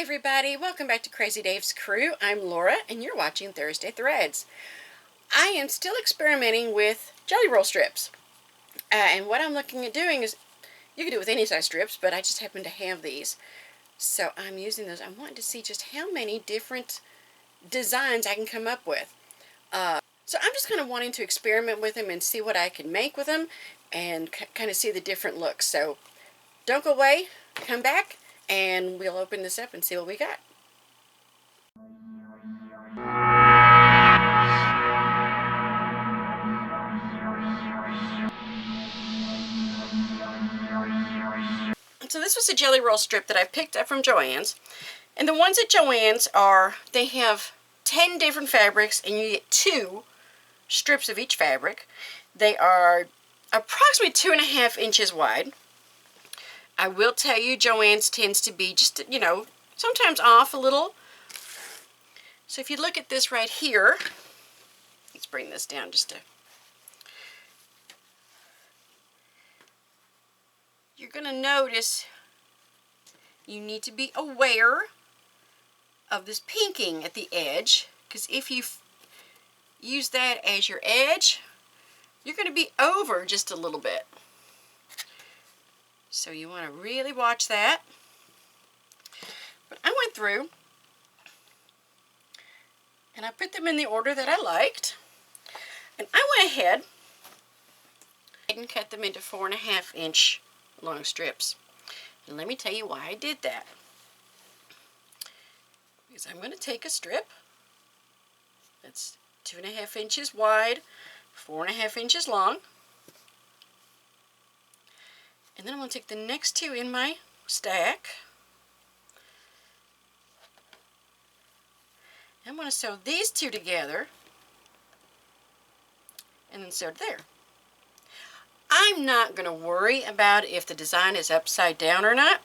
everybody, welcome back to Crazy Dave's Crew. I'm Laura and you're watching Thursday Threads. I am still experimenting with jelly roll strips. And what I'm looking at doing is, you can do it with any size strips, but I just happen to have these. So I'm using those. I'm wanting to see just how many different designs I can come up with. So I'm just kind of wanting to experiment with them and see what I can make with them and kind of see the different looks. So don't go away, come back, and we'll open this up and see what we got. So this was a jelly roll strip that I picked up from Joann's. And the ones at Joann's they have 10 different fabrics and you get 2 strips of each fabric. They are approximately 2.5 inches wide. I will tell you, Joann's tends to be just, sometimes off a little. So if you look at this right here, let's bring this down just to, you're going to notice you need to be aware of this pinking at the edge, because if you use that as your edge, you're going to be over just a little bit. So you want to really watch that. But I went through and I put them in the order that I liked. And I went ahead and cut them into 4.5 inch long strips. And let me tell you why I did that. Because I'm going to take a strip that's 2.5 inches wide, 4.5 inches long. And then I'm going to take the next 2 in my stack. I'm going to sew these 2 together and then sew it there. I'm not going to worry about if the design is upside down or not.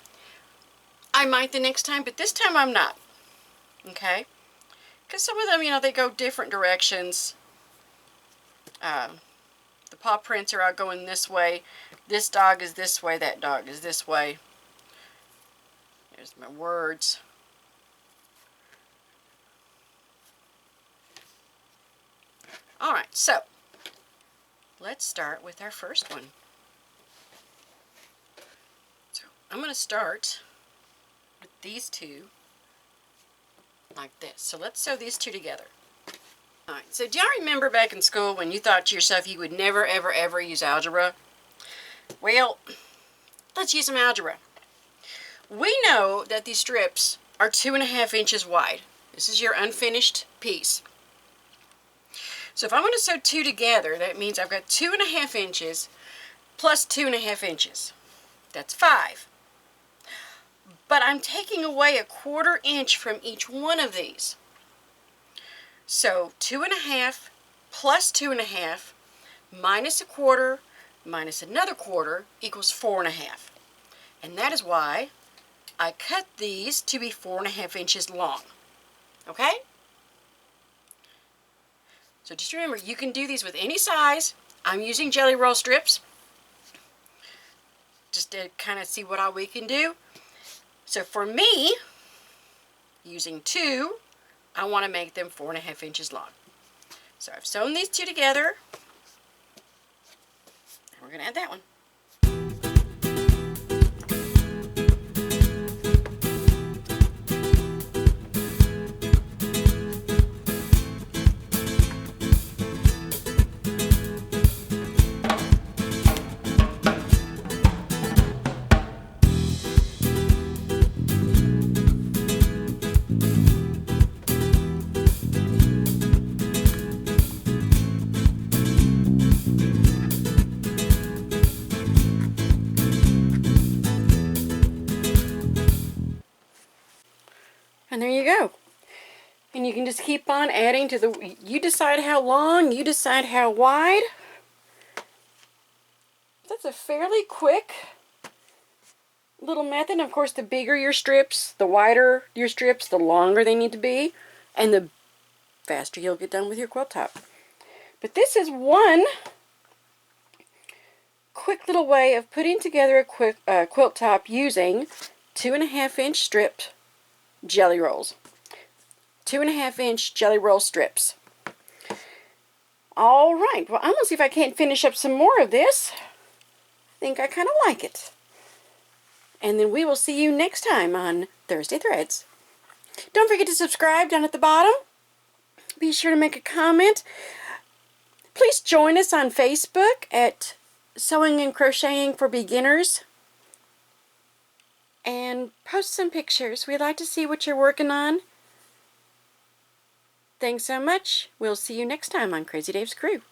I might the next time, but this time I'm not. Okay? Because some of them, they go different directions. The paw prints are out going this way. This dog is this way. That dog is this way. There's my words. Alright, so let's start with our first one. So I'm going to start with these 2 like this. So let's sew these 2 together. Alright, so do y'all remember back in school when you thought to yourself you would never, ever, ever use algebra? Well, let's use some algebra. We know that these strips are 2.5 inches wide. This is your unfinished piece. So if I'm going to sew 2 together, that means I've got 2.5 inches plus 2.5 inches. That's 5. But I'm taking away 1/4 inch from each one of these. So 2.5 plus 2.5 minus 1/4 minus another 1/4 equals 4.5. And that is why I cut these to be 4.5 inches long. Okay? So just remember, you can do these with any size. I'm using jelly roll strips just to kind of see what all we can do. So for me, using 2, I want to make them 4.5 inches long. So I've sewn these 2 together. And we're going to add that one. And there you go. And you can just keep on adding to the, you decide how long, you decide how wide. That's a fairly quick little method. Of course, the bigger your strips, the wider your strips, the longer they need to be, and the faster you'll get done with your quilt top. But this is one quick little way of putting together a quilt top using 2.5 inch strip jelly rolls. 2.5-inch jelly roll strips. All right, well, I'm going to see if I can't finish up some more of this. I think I kind of like it. And then we will see you next time on Thursday Threads. Don't forget to subscribe down at the bottom. Be sure to make a comment. Please join us on Facebook at Sewing and Crocheting for Beginners. And post some pictures. We'd like to see what you're working on. Thanks so much. We'll see you next time on Crazy Dave's Crew.